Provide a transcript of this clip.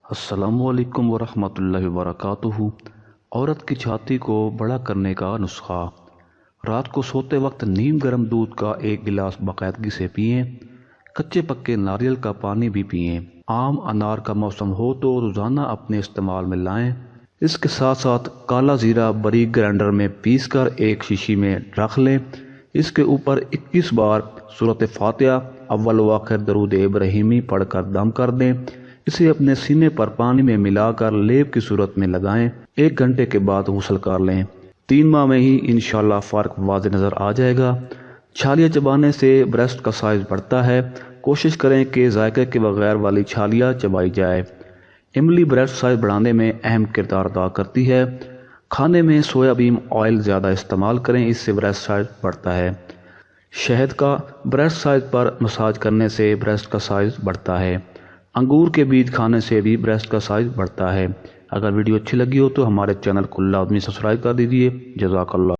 السلام علیکم ورحمۃ اللہ وبرکاتہ۔ عورت کی چھاتی کو بڑا کرنے کا نسخہ: رات کو سوتے وقت نیم گرم دودھ کا ایک گلاس باقاعدگی سے پئیں۔ کچے پکے ناریل کا پانی بھی پئیں۔ آم انار کا موسم ہو تو روزانہ اپنے استعمال میں لائیں۔ اس کے ساتھ ساتھ کالا زیرہ باریک گرائنڈر میں پیس کر ایک شیشی میں رکھ لیں۔ اس کے اوپر 21 بار سورۃ فاتحہ اول و آخر درود ابراہیمی پڑھ کر دم کر دیں۔ اسے اپنے سینے پر پانی میں ملا کر لیپ کی صورت میں لگائیں۔ 1 گھنٹے کے بعد غسل کر لیں۔ 3 ماہ میں ہی انشاءاللہ فرق واضح نظر آ جائے گا۔ چھالیاں چبانے سے بریسٹ کا سائز بڑھتا ہے۔ کوشش کریں کہ ذائقے کے بغیر والی چھالیاں چبائی جائے۔ املی بریسٹ سائز بڑھانے میں اہم کردار ادا کرتی ہے۔ کھانے میں سویا بین آئل زیادہ استعمال کریں، اس سے بریسٹ سائز بڑھتا ہے۔ شہد کا بریسٹ سائز پر مساج کرنے سے بریسٹ کا سائز بڑھتا ہے۔ انگور کے بیج کھانے سے بھی بریسٹ کا سائز بڑھتا ہے۔ اگر ویڈیو اچھی لگی ہو تو ہمارے چینل کو لازمی سبسکرائب کر دیجیے۔ جزاک اللہ۔